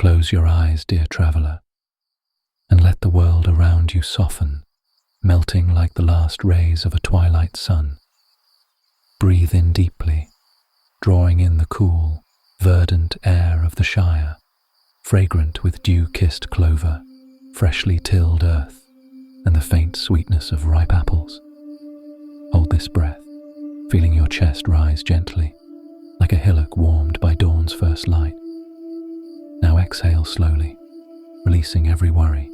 Close your eyes, dear traveller, and let the world around you soften, melting like the last rays of a twilight sun. Breathe in deeply, drawing in the cool, verdant air of the Shire, fragrant with dew-kissed clover, freshly tilled earth, and the faint sweetness of ripe apples. Hold this breath, feeling your chest rise gently, like a hillock warmed by dawn's first light. Now exhale slowly, releasing every worry,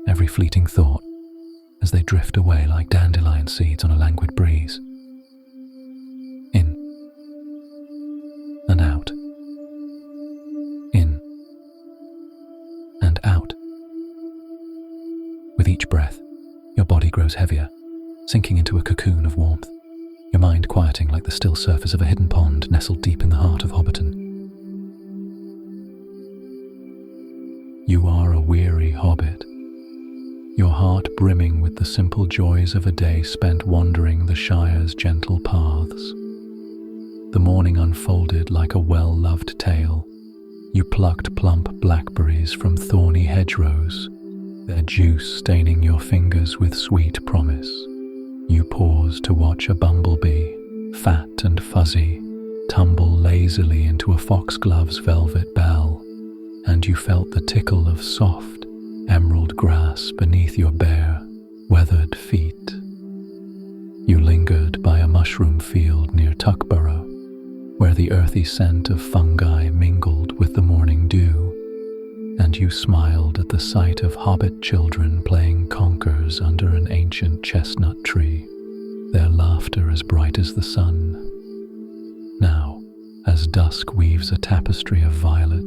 every fleeting thought, as they drift away like dandelion seeds on a languid breeze. In and out. In and out. With each breath, your body grows heavier, sinking into a cocoon of warmth, your mind quieting like the still surface of a hidden pond nestled deep in the heart of Hobbiton. You are a weary hobbit, your heart brimming with the simple joys of a day spent wandering the Shire's gentle paths. The morning unfolded like a well-loved tale. You plucked plump blackberries from thorny hedgerows, their juice staining your fingers with sweet promise. You paused to watch a bumblebee, fat and fuzzy, tumble lazily into a foxglove's velvet bell, and you felt the tickle of soft, emerald grass beneath your bare, weathered feet. You lingered by a mushroom field near Tuckborough, where the earthy scent of fungi mingled with the morning dew, and you smiled at the sight of hobbit children playing conkers under an ancient chestnut tree, their laughter as bright as the sun. Now, as dusk weaves a tapestry of violet,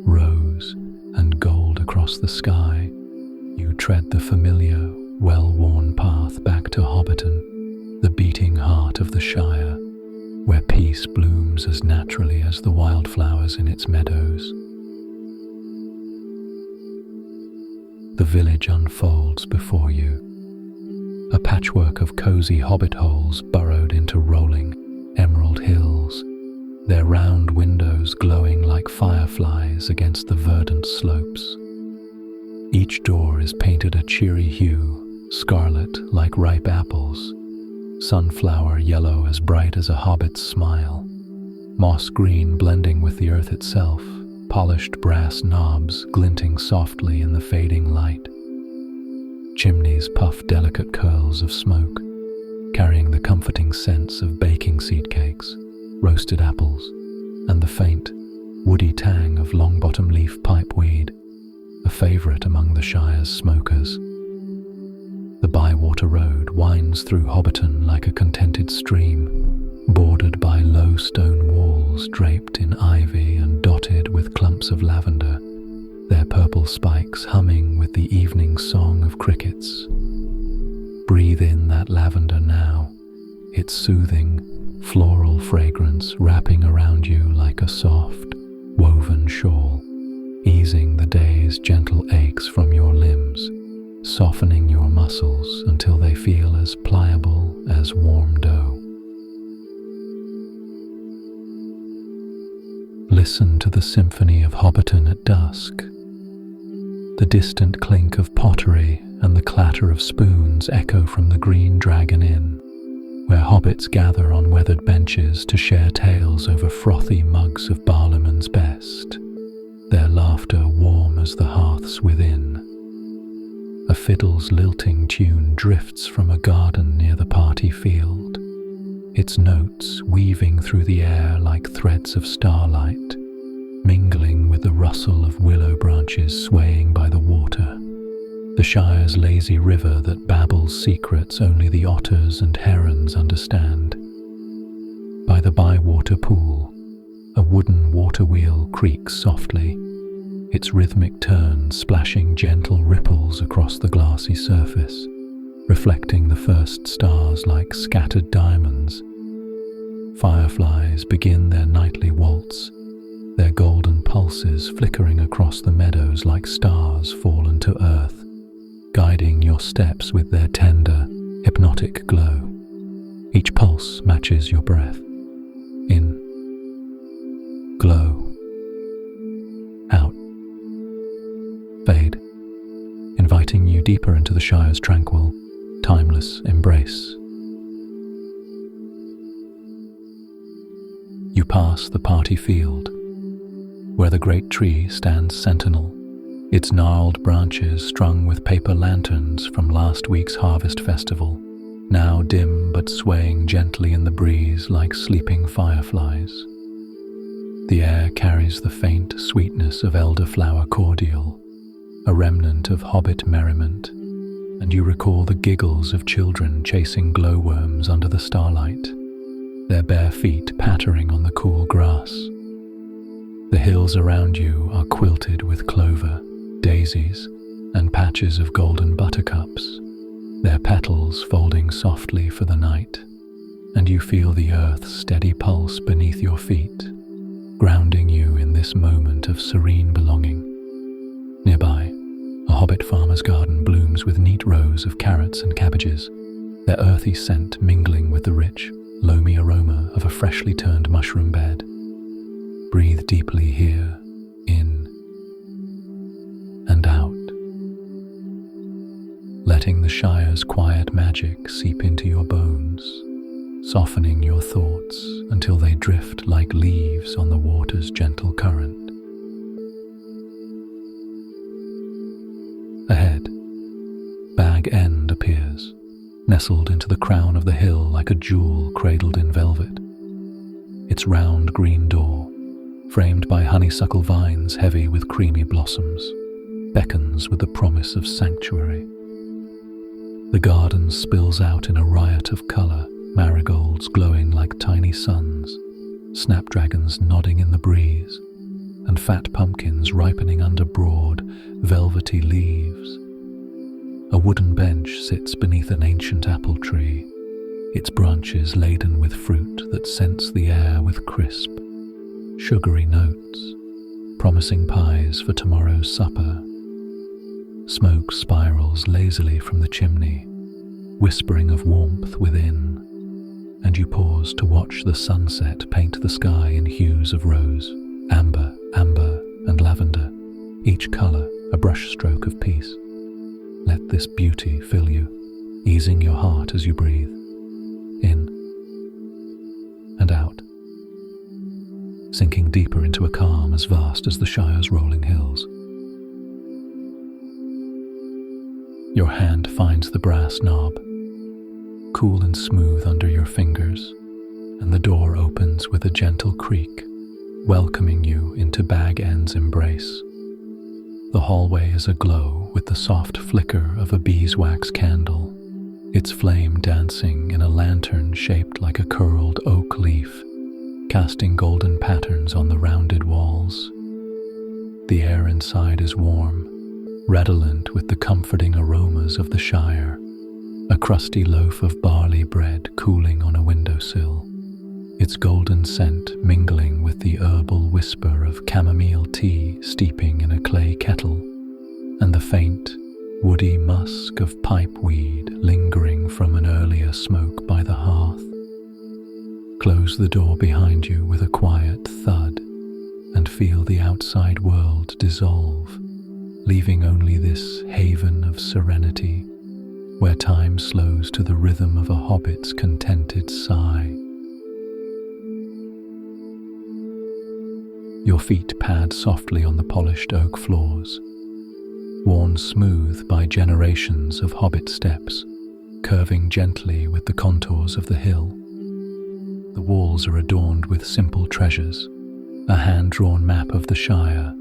rose, and gold across the sky, you tread the familiar, well-worn path back to Hobbiton, the beating heart of the Shire, where peace blooms as naturally as the wildflowers in its meadows. The village unfolds before you, a patchwork of cozy hobbit-holes burrowed into rolling, emerald hills, their round windows glowing like fireflies against the verdant slopes. Each door is painted a cheery hue, scarlet like ripe apples, sunflower yellow as bright as a hobbit's smile, moss green blending with the earth itself, polished brass knobs glinting softly in the fading light. Chimneys puff delicate curls of smoke, carrying the comforting scents of baking seed cakes, roasted apples, and the faint, woody tang of long-bottom leaf pipeweed, a favourite among the Shire's smokers. The Bywater Road winds through Hobbiton like a contented stream, bordered by low stone walls draped in ivy and dotted with clumps of lavender, their purple spikes humming with the evening song of crickets. Breathe in that lavender now, its soothing, floral fragrance wrapping around you like a soft, woven shawl, easing the day's gentle aches from your limbs, softening your muscles until they feel as pliable as warm dough. Listen to the symphony of Hobbiton at dusk. The distant clink of pottery and the clatter of spoons echo from the Green Dragon Inn, where hobbits gather on weathered benches to share tales over frothy mugs of Barliman's best, their laughter warm as the hearths within. A fiddle's lilting tune drifts from a garden near the party field, its notes weaving through the air like threads of starlight, mingling with the rustle of willow branches swaying by the water, the Shire's lazy river that babbles secrets only the otters and herons understand. By the Bywater pool, a wooden water wheel creaks softly, its rhythmic turn splashing gentle ripples across the glassy surface, reflecting the first stars like scattered diamonds. Fireflies begin their nightly waltz, their golden pulses flickering across the meadows like stars fallen to earth, guiding your steps with their tender, hypnotic glow. Each pulse matches your breath. In, glow, out, inviting you deeper into the Shire's tranquil, timeless embrace. You pass the party field, where the great tree stands sentinel, its gnarled branches strung with paper lanterns from last week's harvest festival, now dim but swaying gently in the breeze like sleeping fireflies. The air carries the faint sweetness of elderflower cordial, a remnant of hobbit merriment, and you recall the giggles of children chasing glowworms under the starlight, their bare feet pattering on the cool grass. The hills around you are quilted with clover, daisies, and patches of golden buttercups, their petals folding softly for the night, and you feel the earth's steady pulse beneath your feet, grounding you in this moment of serene belonging. Nearby, a hobbit farmer's garden blooms with neat rows of carrots and cabbages, their earthy scent mingling with the rich, loamy aroma of a freshly turned mushroom bed. Breathe deeply here, in and out, letting the Shire's quiet magic seep into your bones, softening your thoughts until they drift like leaves on the water's gentle current. Ahead, Bag End appears, nestled into the crown of the hill like a jewel cradled in velvet. Its round green door, framed by honeysuckle vines heavy with creamy blossoms, beckons with the promise of sanctuary. The garden spills out in a riot of colour, marigolds glowing like tiny suns, snapdragons nodding in the breeze, and fat pumpkins ripening under broad, velvety leaves. A wooden bench sits beneath an ancient apple tree, its branches laden with fruit that scents the air with crisp, sugary notes, promising pies for tomorrow's supper. Smoke spirals lazily from the chimney, whispering of warmth within, and you pause to watch the sunset paint the sky in hues of rose, amber, and lavender, each colour a brushstroke of peace. Let this beauty fill you, easing your heart as you breathe, in and out, sinking deeper into a calm as vast as the Shire's rolling hills. Your hand finds the brass knob, cool and smooth under your fingers, and the door opens with a gentle creak, welcoming you into Bag End's embrace. The hallway is aglow with the soft flicker of a beeswax candle, its flame dancing in a lantern shaped like a curled oak leaf, casting golden patterns on the rounded walls. The air inside is warm, redolent with the comforting aromas of the Shire, a crusty loaf of barley bread cooling on a windowsill, its golden scent mingling with the herbal whisper of chamomile tea steeping in a clay kettle, and the faint, woody musk of pipeweed lingering from an earlier smoke by the hearth. Close the door behind you with a quiet thud and feel the outside world dissolve, leaving only this haven of serenity where time slows to the rhythm of a hobbit's contented sigh. Your feet pad softly on the polished oak floors, worn smooth by generations of hobbit steps, curving gently with the contours of the hill. The walls are adorned with simple treasures, a hand-drawn map of the Shire,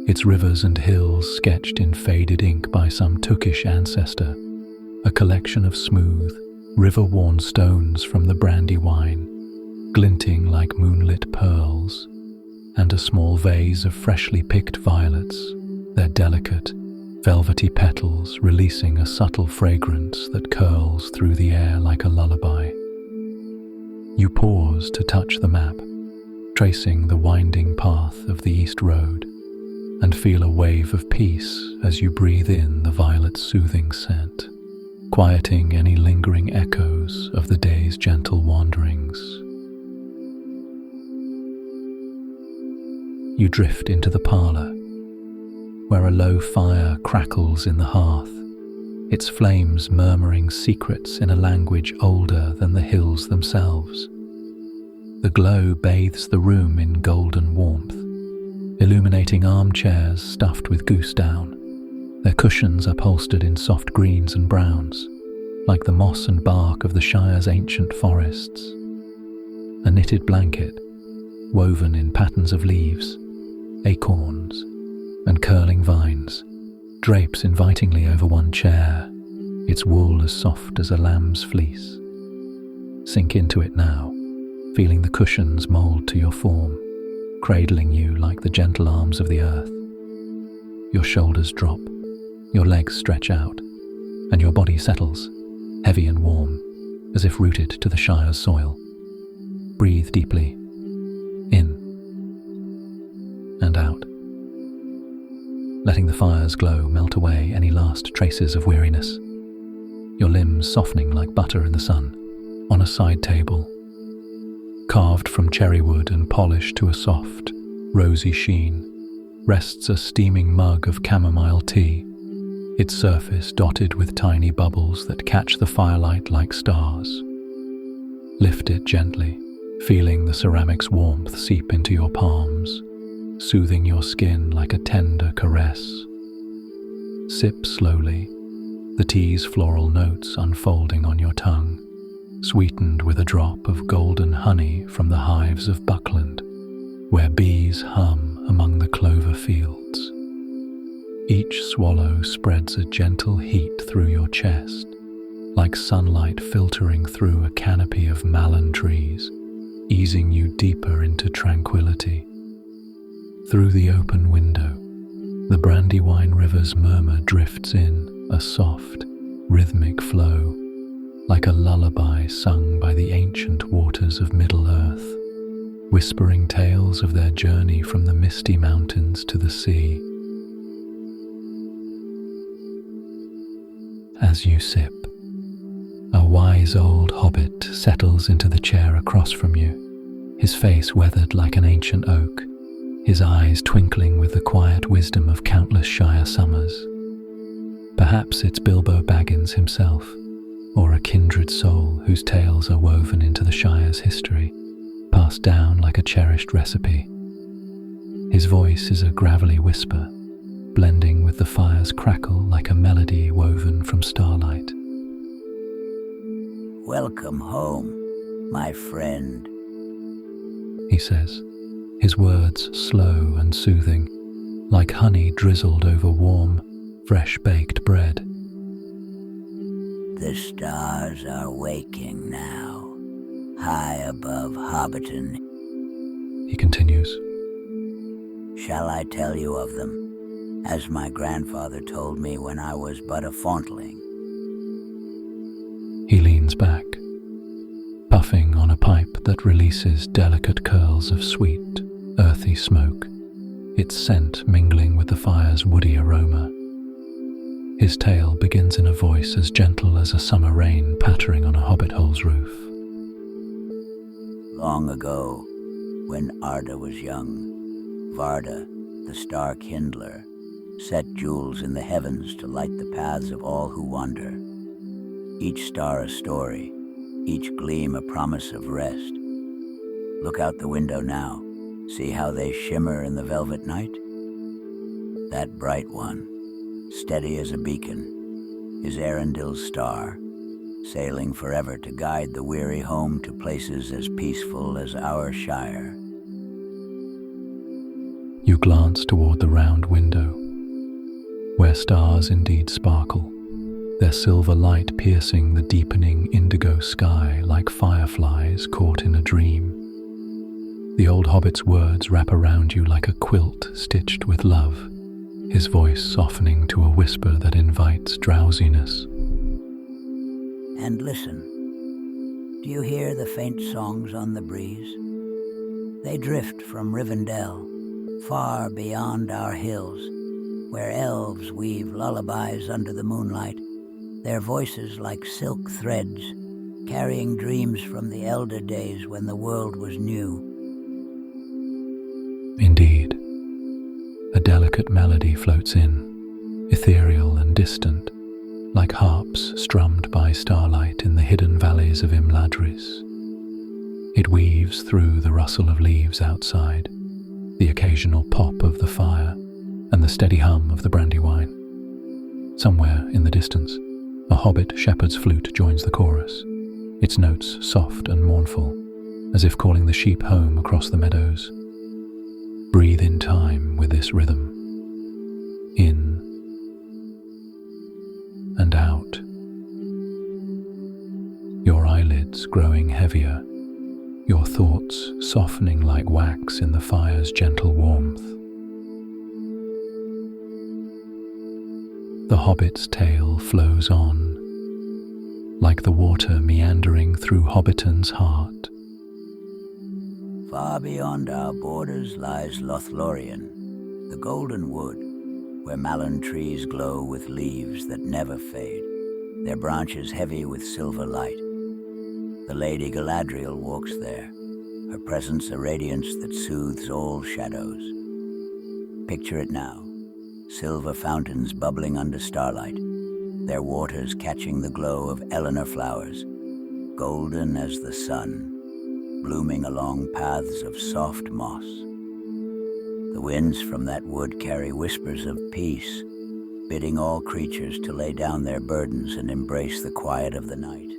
its rivers and hills sketched in faded ink by some Tookish ancestor, a collection of smooth, river-worn stones from the Brandywine, glinting like moonlit pearls, and a small vase of freshly picked violets, their delicate, velvety petals releasing a subtle fragrance that curls through the air like a lullaby. You pause to touch the map, tracing the winding path of the East Road, and feel a wave of peace as you breathe in the violet's soothing scent, quieting any lingering echoes of the day's gentle wanderings. You drift into the parlour, where a low fire crackles in the hearth, its flames murmuring secrets in a language older than the hills themselves. The glow bathes the room in golden warmth, illuminating armchairs stuffed with goose down, their cushions upholstered in soft greens and browns, like the moss and bark of the Shire's ancient forests. A knitted blanket, woven in patterns of leaves, acorns, and curling vines, drapes invitingly over one chair, its wool as soft as a lamb's fleece. Sink into it now, feeling the cushions mold to your form, cradling you like the gentle arms of the earth. Your shoulders drop, your legs stretch out, and your body settles, heavy and warm, as if rooted to the Shire's soil. Breathe deeply, in and out, letting the fire's glow melt away any last traces of weariness. Your limbs softening like butter in the sun. On a side table, carved from cherry wood and polished to a soft, rosy sheen, rests a steaming mug of chamomile tea, its surface dotted with tiny bubbles that catch the firelight like stars. Lift it gently, feeling the ceramic's warmth seep into your palms, soothing your skin like a tender caress. Sip slowly, the tea's floral notes unfolding on your tongue, sweetened with a drop of golden honey from the hives of Buckland, where bees hum among the clover fields. Each swallow spreads a gentle heat through your chest, like sunlight filtering through a canopy of malon trees, easing you deeper into tranquility. Through the open window, the Brandywine River's murmur drifts in, a soft, rhythmic flow, like a lullaby sung by the ancient waters of Middle-earth, whispering tales of their journey from the misty mountains to the sea. As you sip, a wise old hobbit settles into the chair across from you, his face weathered like an ancient oak, his eyes twinkling with the quiet wisdom of countless Shire summers. Perhaps it's Bilbo Baggins himself, or a kindred soul whose tales are woven into the Shire's history, passed down like a cherished recipe. His voice is a gravelly whisper, blending with the fire's crackle like a melody woven from starlight. "Welcome home, my friend," he says, his words slow and soothing, like honey drizzled over warm, fresh-baked bread. "The stars are waking now, high above Hobbiton," he continues. "Shall I tell you of them, as my grandfather told me when I was but a fauntling?" He leans back, puffing on a pipe that releases delicate curls of sweet, earthy smoke, its scent mingling with the fire's woody aroma. His tale begins in a voice as gentle as a summer rain pattering on a hobbit-hole's roof. "Long ago, when Arda was young, Varda, the star kindler, set jewels in the heavens to light the paths of all who wander. Each star a story, each gleam a promise of rest. Look out the window now. See how they shimmer in the velvet night? That bright one, steady as a beacon, is Arundel's star, sailing forever to guide the weary home to places as peaceful as our Shire." You glance toward the round window, where stars indeed sparkle, their silver light piercing the deepening indigo sky like fireflies caught in a dream. The old hobbit's words wrap around you like a quilt stitched with love, his voice softening to a whisper that invites drowsiness. "And listen, do you hear the faint songs on the breeze? They drift from Rivendell, far beyond our hills, where elves weave lullabies under the moonlight, their voices like silk threads, carrying dreams from the elder days when the world was new." Indeed, a delicate melody floats in, ethereal and distant, like harps strummed by starlight in the hidden valleys of Imladris. It weaves through the rustle of leaves outside, the occasional pop of the fire, and the steady hum of the brandy wine. Somewhere in the distance, a hobbit shepherd's flute joins the chorus, its notes soft and mournful, as if calling the sheep home across the meadows. Breathe in time with this rhythm. In and out. Your eyelids growing heavier, your thoughts softening like wax in the fire's gentle warmth. The hobbit's tale flows on, like the water meandering through Hobbiton's heart. Far beyond our borders lies Lothlorien, the golden wood, where malon trees glow with leaves that never fade, their branches heavy with silver light. The Lady Galadriel walks there, her presence a radiance that soothes all shadows. Picture it now, silver fountains bubbling under starlight, their waters catching the glow of Eleanor flowers, golden as the sun, blooming along paths of soft moss. The winds from that wood carry whispers of peace, bidding all creatures to lay down their burdens and embrace the quiet of the night.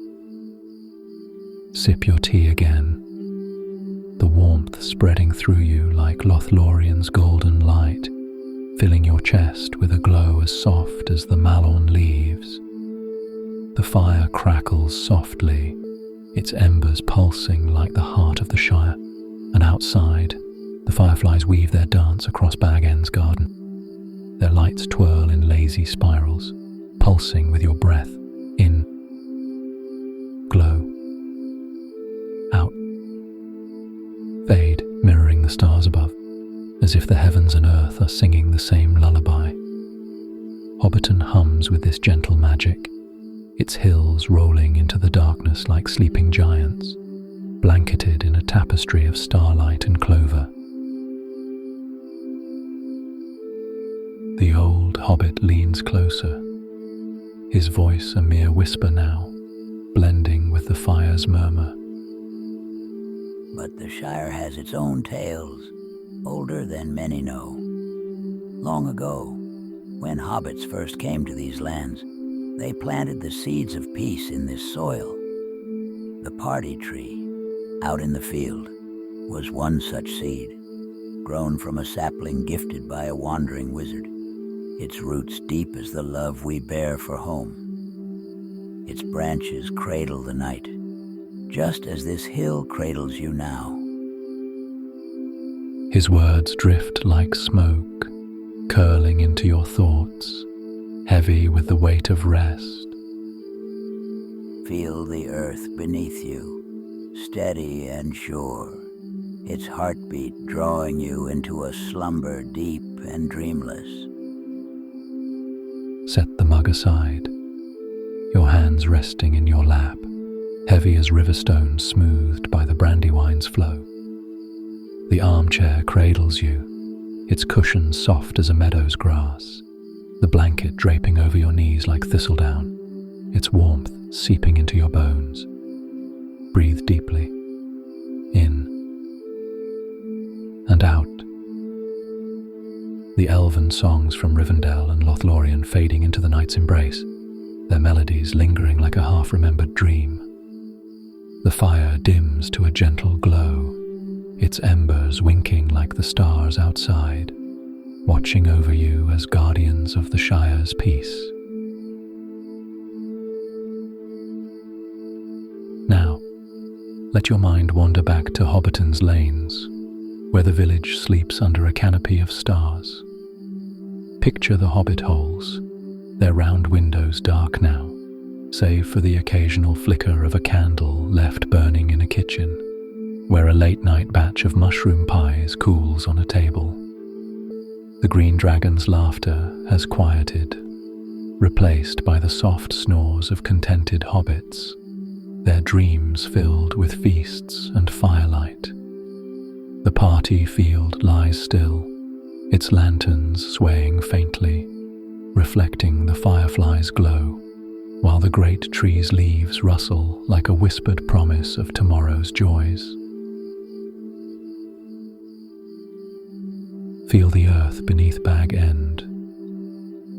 Sip your tea again, the warmth spreading through you like Lothlorien's golden light, filling your chest with a glow as soft as the malorn leaves. The fire crackles softly, its embers pulsing like the heart of the Shire, and outside, the fireflies weave their dance across Bag End's garden. Their lights twirl in lazy spirals, pulsing with your breath. In, glow, out, fade, mirroring the stars above, as if the heavens and earth are singing the same lullaby. Hobbiton hums with this gentle magic, its hills rolling into the darkness like sleeping giants, blanketed in a tapestry of starlight and clover. The old hobbit leans closer, his voice a mere whisper now, blending with the fire's murmur. But the Shire has its own tales, older than many know. Long ago, when hobbits first came to these lands, they planted the seeds of peace in this soil. The party tree, out in the field, was one such seed, grown from a sapling gifted by a wandering wizard, its roots deep as the love we bear for home. Its branches cradle the night, just as this hill cradles you now. His words drift like smoke, curling into your thoughts, heavy with the weight of rest. Feel the earth beneath you, steady and sure, its heartbeat drawing you into a slumber deep and dreamless. Set the mug aside, your hands resting in your lap, heavy as river stones smoothed by the brandywine's flow. The armchair cradles you, its cushions soft as a meadow's grass, the blanket draping over your knees like thistledown, its warmth seeping into your bones. Breathe deeply, in and out. The elven songs from Rivendell and Lothlorien fading into the night's embrace, their melodies lingering like a half-remembered dream. The fire dims to a gentle glow, its embers winking like the stars outside, watching over you as guardians of the Shire's peace. Now, let your mind wander back to Hobbiton's lanes, where the village sleeps under a canopy of stars. Picture the hobbit-holes, their round windows dark now, save for the occasional flicker of a candle left burning in a kitchen, where a late-night batch of mushroom pies cools on a table. The green dragon's laughter has quieted, replaced by the soft snores of contented hobbits, their dreams filled with feasts and firelight. The party field lies still, its lanterns swaying faintly, reflecting the fireflies' glow, while the great tree's leaves rustle like a whispered promise of tomorrow's joys. Feel the earth beneath Bag End,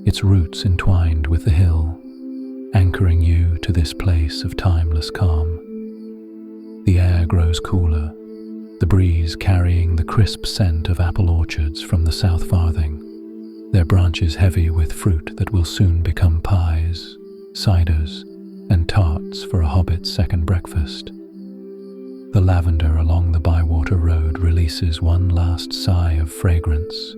its roots entwined with the hill, anchoring you to this place of timeless calm. The air grows cooler, the breeze carrying the crisp scent of apple orchards from the South Farthing, their branches heavy with fruit that will soon become pies, ciders, and tarts for a hobbit's second breakfast. The lavender along the Bywater Road releases one last sigh of fragrance,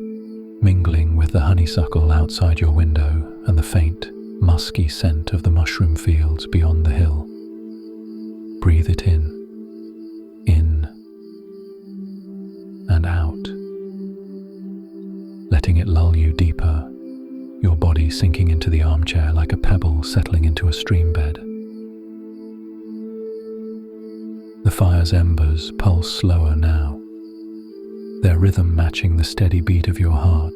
mingling with the honeysuckle outside your window and the faint, musky scent of the mushroom fields beyond the hill. Breathe it in and out, letting it lull you deeper, your body sinking into the armchair like a pebble settling into a stream bed. The fire's embers pulse slower now, their rhythm matching the steady beat of your heart,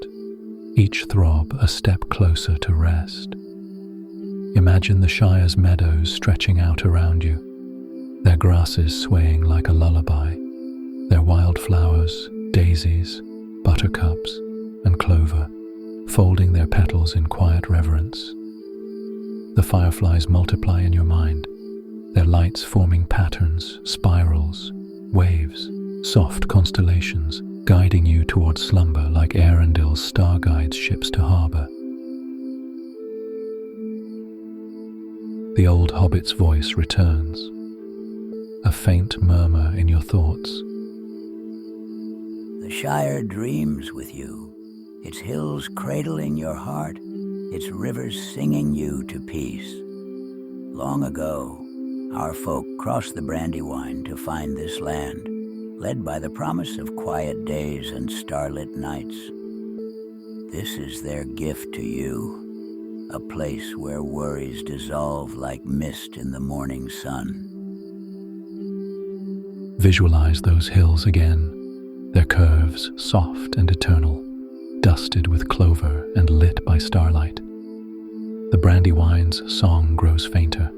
each throb a step closer to rest. Imagine the Shire's meadows stretching out around you, their grasses swaying like a lullaby, their wildflowers, daisies, buttercups, and clover folding their petals in quiet reverence. The fireflies multiply in your mind, their lights forming patterns, spirals, waves, soft constellations, guiding you towards slumber like Arundel's star guides ships to harbour. The old hobbit's voice returns, a faint murmur in your thoughts. The Shire dreams with you, its hills cradling your heart, its rivers singing you to peace. Long ago, our folk crossed the Brandywine to find this land, led by the promise of quiet days and starlit nights. This is their gift to you, a place where worries dissolve like mist in the morning sun. Visualize those hills again, their curves soft and eternal, dusted with clover and lit by starlight. The Brandywine's song grows fainter,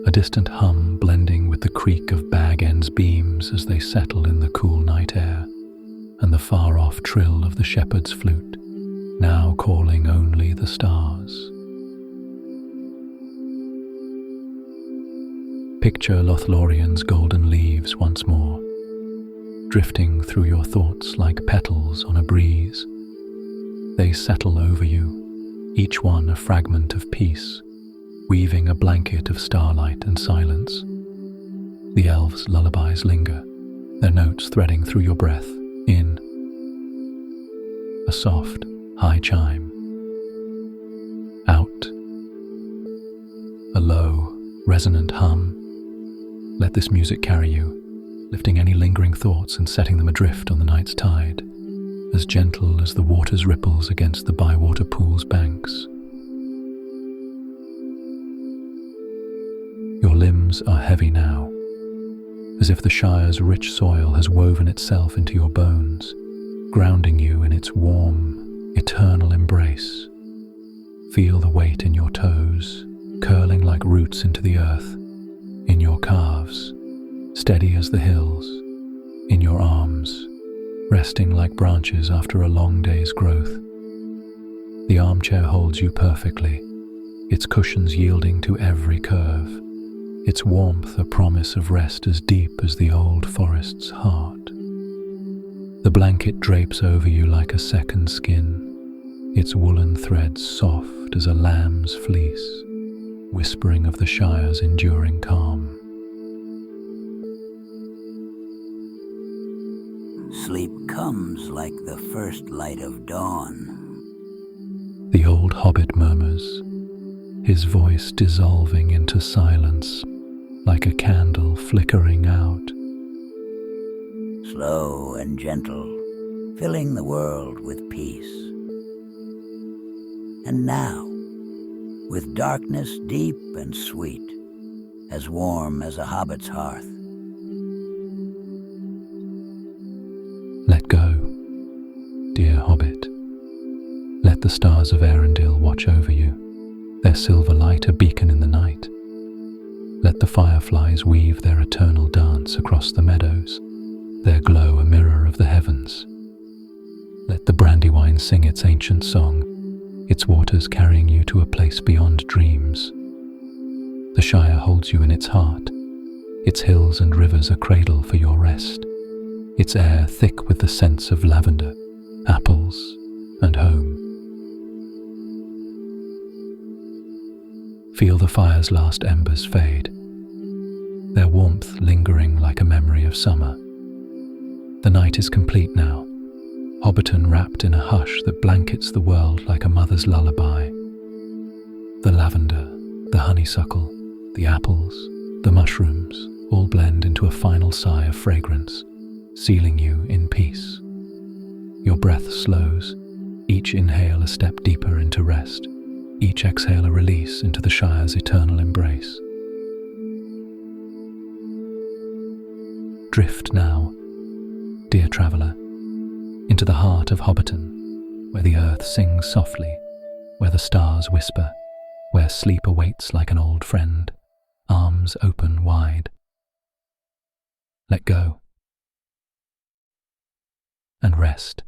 a distant hum blending with the creak of Bag End's beams as they settle in the cool night air, and the far-off trill of the shepherd's flute, now calling only the stars. Picture Lothlorien's golden leaves once more, drifting through your thoughts like petals on a breeze. They settle over you, each one a fragment of peace, weaving a blanket of starlight and silence. The elves' lullabies linger, their notes threading through your breath, in a soft, high chime, out, a low, resonant hum. Let this music carry you, lifting any lingering thoughts and setting them adrift on the night's tide, as gentle as the water's ripples against the Bywater pool's banks. Your limbs are heavy now, as if the Shire's rich soil has woven itself into your bones, grounding you in its warm, eternal embrace. Feel the weight in your toes, curling like roots into the earth, in your calves, steady as the hills, in your arms, resting like branches after a long day's growth. The armchair holds you perfectly, its cushions yielding to every curve, its warmth a promise of rest as deep as the old forest's heart. The blanket drapes over you like a second skin, its woolen threads soft as a lamb's fleece, whispering of the Shire's enduring calm. Sleep comes like the first light of dawn. The old hobbit murmurs, his voice dissolving into silence like a candle flickering out. Slow and gentle, filling the world with peace. And now, with darkness deep and sweet, as warm as a hobbit's hearth. Let go, dear hobbit. Let the stars of Arundel watch over you, their silver light a beacon in the night. Let the fireflies weave their eternal dance across the meadows, their glow a mirror of the heavens. Let the Brandywine sing its ancient song, its waters carrying you to a place beyond dreams. The Shire holds you in its heart, its hills and rivers a cradle for your rest, its air thick with the scents of lavender, apples, and home. Feel the fire's last embers fade, their warmth lingering like a memory of summer. The night is complete now, Hobbiton wrapped in a hush that blankets the world like a mother's lullaby. The lavender, the honeysuckle, the apples, the mushrooms all blend into a final sigh of fragrance, sealing you in peace. Your breath slows, each inhale a step deeper into rest, each exhale a release into the Shire's eternal embrace. Drift now, dear traveller, into the heart of Hobbiton, where the earth sings softly, where the stars whisper, where sleep awaits like an old friend, arms open wide. Let go and rest.